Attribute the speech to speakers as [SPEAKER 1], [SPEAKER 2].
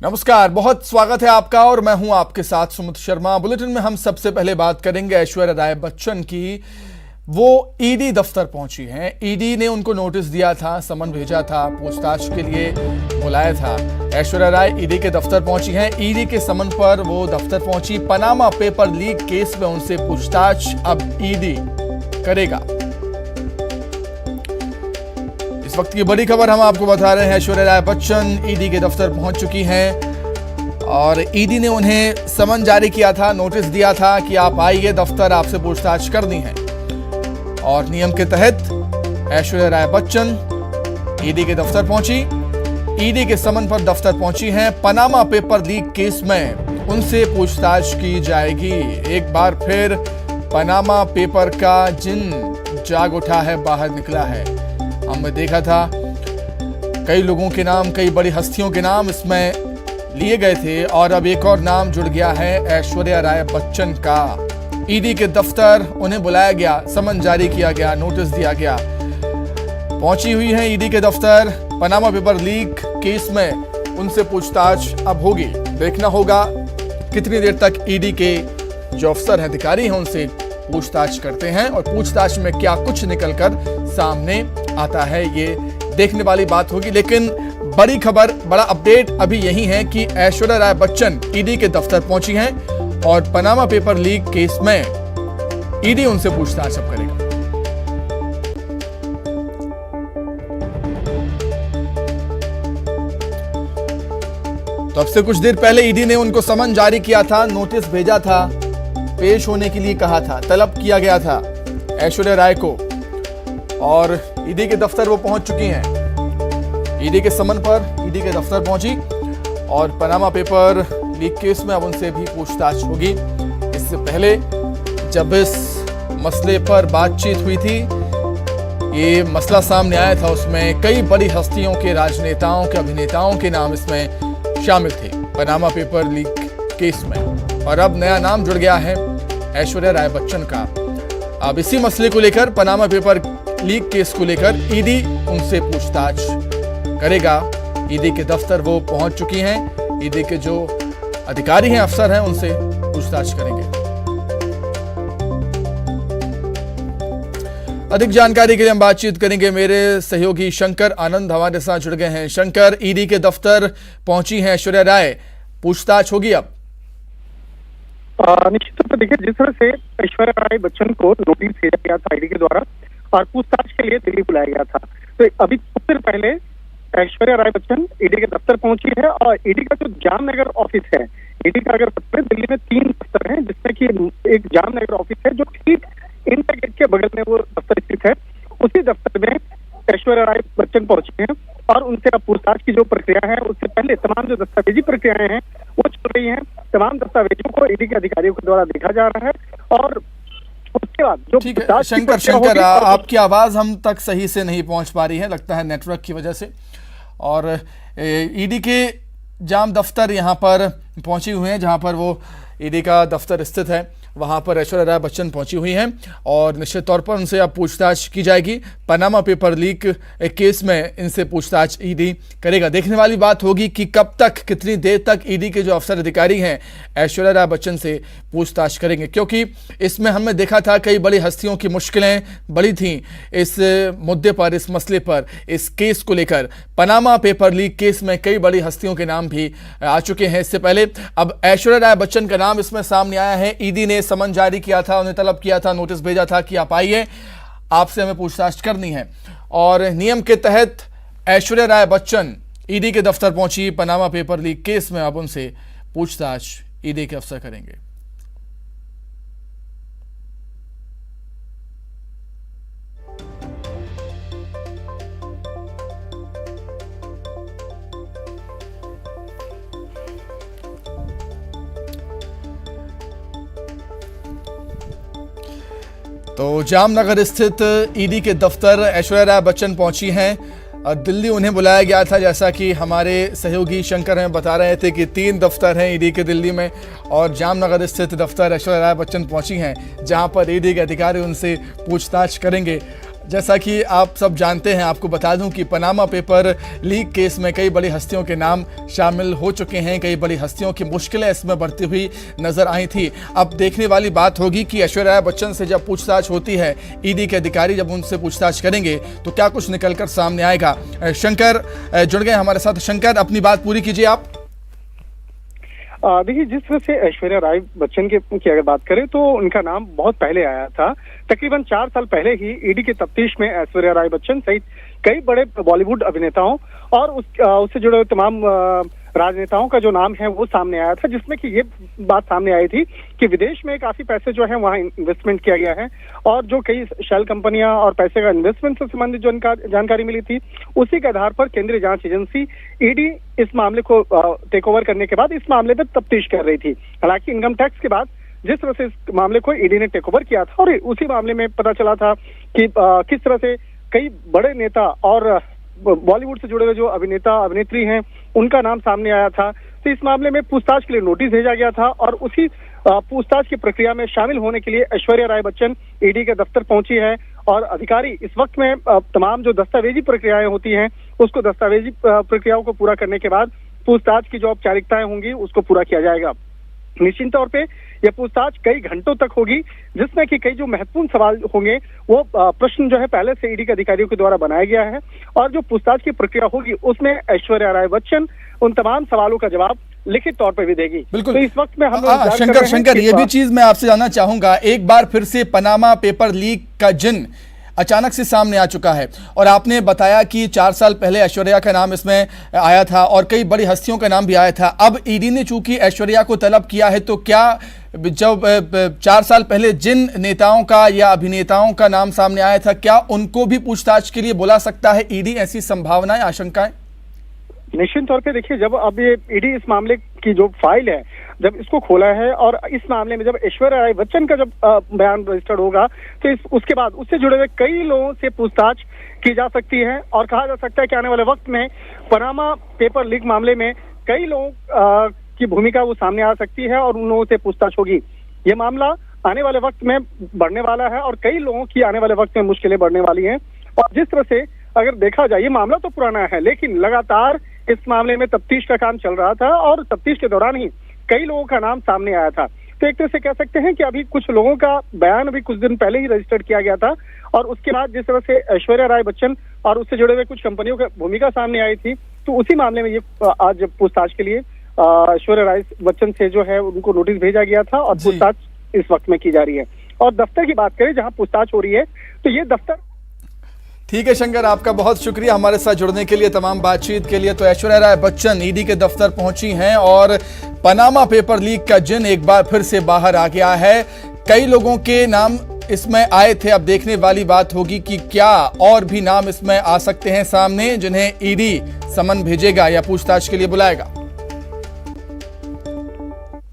[SPEAKER 1] नमस्कार, बहुत स्वागत है आपका और मैं हूं आपके साथ सुमित शर्मा। बुलेटिन में हम सबसे पहले बात करेंगे ऐश्वर्या राय बच्चन की। वो ईडी दफ्तर पहुंची हैं। ईडी ने उनको नोटिस दिया था, समन भेजा था, पूछताछ के लिए बुलाया था। ऐश्वर्या राय ईडी के दफ्तर पहुंची हैं। ईडी के समन पर वो दफ्तर पहुंची। पनामा पेपर लीक केस में उनसे पूछताछ अब ईडी करेगा। इस वक्त की बड़ी खबर हम आपको बता रहे हैं। ऐश्वर्या राय बच्चन ईडी के दफ्तर पहुंच चुकी हैं और ईडी ने उन्हें समन जारी किया था, नोटिस दिया था कि आप आइए दफ्तर, आपसे पूछताछ करनी है। और नियम के तहत ऐश्वर्या राय बच्चन ईडी के दफ्तर पहुंची। ईडी के समन पर दफ्तर पहुंची हैं। पनामा पेपर लीक केस में उनसे पूछताछ की जाएगी। एक बार फिर पनामा पेपर का जिन जाग उठा है, बाहर निकला है। हमने देखा था कई लोगों के नाम, कई बड़ी हस्तियों के नाम इसमें लिए गए थे और अब एक और नाम जुड़ गया है, ऐश्वर्या राय बच्चन का। ईडी के दफ्तर उन्हें बुलाया गया, समन जारी किया गया, नोटिस दिया गया। पहुंची हुई है ईडी के दफ्तर। पनामा पेपर लीक केस में उनसे पूछताछ अब होगी। देखना होगा कितनी देर तक ईडी के जो अफसर हैं, अधिकारी हैं, उनसे पूछताछ करते हैं और पूछताछ में क्या कुछ निकलकर सामने आता है, ये देखने वाली बात होगी। लेकिन बड़ी खबर, बड़ा अपडेट अभी यही है कि ऐश्वर्या राय बच्चन ईडी के दफ्तर पहुंची हैं और पनामा पेपर लीक केस में ईडी उनसे पूछताछ अब करेगा। तो अब से कुछ देर पहले ईडी ने उनको समन जारी किया था, नोटिस भेजा था, पेश होने के लिए कहा था, तलब किया गया था ऐश्वर्या राय को और ईडी के दफ्तर वो पहुंच चुकी हैं। ईडी के समन पर ईडी के दफ्तर पहुंची और पनामा पेपर लीक केस में अब उनसे भी पूछताछ होगी। इससे पहले जब इस मसले पर बातचीत हुई थी, ये मसला सामने आया था, उसमें कई बड़ी हस्तियों के, राजनेताओं के, अभिनेताओं के नाम इसमें शामिल थे पनामा पेपर लीक केस में। और अब नया नाम जुड़ गया है ऐश्वर्या राय बच्चन का। अब इसी मसले को लेकर, पनामा पेपर लीक केस को लेकर ईडी उनसे पूछताछ करेगा। ईडी के दफ्तर वो पहुंच चुकी हैं। ईडी के जो अधिकारी हैं, अफसर हैं, उनसे पूछताछ करेंगे। अधिक जानकारी के लिए हम बातचीत करेंगे। मेरे सहयोगी शंकर आनंद हमारे साथ जुड़ गए हैं। शंकर, ईडी के दफ्तर पहुंची हैं ऐश्वर्या राय, पूछताछ होगी अब?
[SPEAKER 2] निश्चित रूप से देखिए, जिस तरह से ऐश्वर्या राय बच्चन को नोटिस भेजा गया था ईडी के द्वारा और पूछताछ के लिए दिल्ली बुलाया गया था, तो अभी कुछ देर पहले ऐश्वर्या राय बच्चन ईडी के दफ्तर पहुंची है। और ईडी का जो जामनगर ऑफिस है, ईडी का अगर दिल्ली में 3 दफ्तर हैं, जिसमें कि एक जामनगर ऑफिस है जो ठीक इंडिया गेट के बगल में वो दफ्तर स्थित है। उसी दफ्तर में ऐश्वर्या राय बच्चन पहुंची हैं और उनसे अब पूछताछ की जो प्रक्रिया है, उससे पहले तमाम जो दस्तावेजी प्रक्रियाएं हैं वो चल रही हैं। तमाम दस्तावेजों को ईडी के अधिकारियों के द्वारा देखा जा रहा है और उसके बाद जो
[SPEAKER 1] ठीक है। शंकर, आपकी आवाज हम तक सही से नहीं पहुंच पा रही है, लगता है नेटवर्क की वजह से। और ईडी के जाम दफ्तर यहाँ पर पहुंची हुए हैं, जहां पर वो ईडी का दफ्तर स्थित है, वहां पर ऐश्वर्या राय बच्चन पहुंची हुई हैं और निश्चित तौर पर उनसे अब पूछताछ की जाएगी। पनामा पेपर लीक केस में इनसे पूछताछ ईडी करेगा। देखने वाली बात होगी कि कब तक, कितनी देर तक ईडी के जो अफसर अधिकारी हैं ऐश्वर्या राय बच्चन से पूछताछ करेंगे, क्योंकि इसमें हमने देखा था कई बड़ी हस्तियों की मुश्किलें बड़ी थीं इस मुद्दे पर, इस मसले पर, इस केस को लेकर। पनामा पेपर लीक केस में कई बड़ी हस्तियों के नाम भी आ चुके हैं इससे पहले। अब ऐश्वर्या राय बच्चन का नाम इसमें सामने आया है। ईडी ने समन जारी किया था, उन्हें तलब किया था, नोटिस भेजा था कि आप आइए, आपसे हमें पूछताछ करनी है। और नियम के तहत ऐश्वर्या राय बच्चन ईडी के दफ्तर पहुंची। पनामा पेपर लीक केस में अब उनसे पूछताछ ईडी के अफसर करेंगे। तो जामनगर स्थित ईडी के दफ्तर ऐश्वर्या राय बच्चन पहुंची हैं। दिल्ली उन्हें बुलाया गया था, जैसा कि हमारे सहयोगी शंकर हमें बता रहे थे कि 3 दफ्तर हैं ईडी के दिल्ली में और जामनगर स्थित दफ्तर ऐश्वर्या राय बच्चन पहुंची हैं, जहां पर ईडी के अधिकारी उनसे पूछताछ करेंगे। जैसा कि आप सब जानते हैं, आपको बता दूं कि पनामा पेपर लीक केस में कई बड़ी हस्तियों के नाम शामिल हो चुके हैं। कई बड़ी हस्तियों की मुश्किलें इसमें बढ़ती हुई नजर आई थी। अब देखने वाली बात होगी कि ऐश्वर्या राय बच्चन से जब पूछताछ होती है, ईडी के अधिकारी जब उनसे पूछताछ करेंगे तो क्या कुछ निकलकर सामने आएगा। शंकर जुड़ गए हमारे साथ। शंकर, अपनी बात पूरी कीजिए आप।
[SPEAKER 2] देखिए, जिस तरह से ऐश्वर्या राय बच्चन की अगर बात करें तो उनका नाम बहुत पहले आया था। तकरीबन 4 साल पहले ही ईडी की तफ्तीश में ऐश्वर्या राय बच्चन सहित कई बड़े बॉलीवुड अभिनेताओं और उससे जुड़े हुए तमाम राजनेताओं का जो नाम है वो सामने आया था, जिसमें कि ये बात सामने आई थी कि विदेश में काफी पैसे जो है वहाँ इन्वेस्टमेंट किया गया है और जो कई शेल कंपनियां और पैसे का इन्वेस्टमेंट से संबंधित जो जानकारी मिली थी, उसी के आधार पर केंद्रीय जांच एजेंसी ईडी इस मामले को टेक ओवर करने के बाद इस मामले पर तफ्तीश कर रही थी। हालांकि इनकम टैक्स के बाद जिस तरह से इस मामले को ईडी ने टेक ओवर किया था और उसी मामले में पता चला था कि किस तरह से कई बड़े नेता और बॉलीवुड से जुड़े हुए जो अभिनेता अभिनेत्री हैं उनका नाम सामने आया था। तो इस मामले में पूछताछ के लिए नोटिस भेजा गया था और उसी पूछताछ की प्रक्रिया में शामिल होने के लिए ऐश्वर्या राय बच्चन ईडी के दफ्तर पहुंची है और अधिकारी इस वक्त में तमाम जो दस्तावेजी प्रक्रियाएं होती हैं उसको दस्तावेजी प्रक्रियाओं को पूरा करने के बाद पूछताछ की जो औपचारिकताएं होंगी उसको पूरा किया जाएगा। निश्चित तौर पे यह पूछताछ कई घंटों तक होगी, जिसमें कि कई जो महत्वपूर्ण सवाल होंगे वो प्रश्न जो है पहले से ईडी के अधिकारियों के द्वारा बनाया गया है और जो पूछताछ की प्रक्रिया होगी उसमें ऐश्वर्या राय बच्चन उन तमाम सवालों का जवाब लिखित तौर पर भी देगी।
[SPEAKER 1] बिल्कुल।
[SPEAKER 2] तो इस वक्त में हम
[SPEAKER 1] शंकर ये भी चीज मैं आपसे जानना चाहूंगा, एक बार फिर से पनामा पेपर लीक का जिन अचानक से सामने आ चुका है और आपने बताया कि 4 साल पहले ऐश्वर्या का नाम इसमें आया था और कई बड़ी हस्तियों का नाम भी आया था। अब ईडी ने चूंकि ऐश्वर्या को तलब किया है, तो क्या जब 4 साल पहले जिन नेताओं का या अभिनेताओं का नाम सामने आया था, क्या उनको भी पूछताछ के लिए बुला सकता है ईडी? ऐसी संभावनाएं, आशंकाएं?
[SPEAKER 2] निश्चित तौर पे देखिए, जब अब ये ईडी इस मामले की जो फाइल है जब इसको खोला है और इस मामले में जब ऐश्वर्या राय बच्चन का जब बयान रजिस्टर्ड होगा तो उसके बाद उससे जुड़े हुए कई लोगों से पूछताछ की जा सकती है और कहा जा सकता है कि आने वाले वक्त में पनामा पेपर लीक मामले में कई लोगों की भूमिका वो सामने आ सकती है और उन लोगों से पूछताछ होगी। ये मामला आने वाले वक्त में बढ़ने वाला है और कई लोगों की आने वाले वक्त में मुश्किलें बढ़ने वाली हैं। और जिस तरह से अगर देखा जाए, ये मामला तो पुराना है लेकिन लगातार इस मामले में तफ्तीश का काम चल रहा था और तफ्तीश के दौरान ही कई लोगों का नाम सामने आया था। तो एक तरह से कह सकते हैं कि अभी कुछ लोगों का बयान अभी कुछ दिन पहले ही रजिस्टर्ड किया गया था और उसके बाद जिस तरह से ऐश्वर्या राय बच्चन और उससे जुड़े हुए कुछ कंपनियों की भूमिका सामने आई थी, तो उसी मामले में ये आज पूछताछ के लिए ऐश्वर्या राय बच्चन से जो है उनको नोटिस भेजा गया था और पूछताछ इस वक्त में की जा रही है। और दफ्तर की बात करें जहाँ पूछताछ हो रही है, तो ये दफ्तर
[SPEAKER 1] ठीक है। शंकर, आपका बहुत शुक्रिया हमारे साथ जुड़ने के लिए, तमाम बातचीत के लिए। तो ऐश्वर्या राय बच्चन ईडी के दफ्तर पहुंची हैं और पनामा पेपर लीक का जिन एक बार फिर से बाहर आ गया है। कई लोगों के नाम इसमें आए थे। अब देखने वाली बात होगी कि क्या और भी नाम इसमें आ सकते हैं सामने, जिन्हें ईडी समन भेजेगा या पूछताछ के लिए बुलाएगा।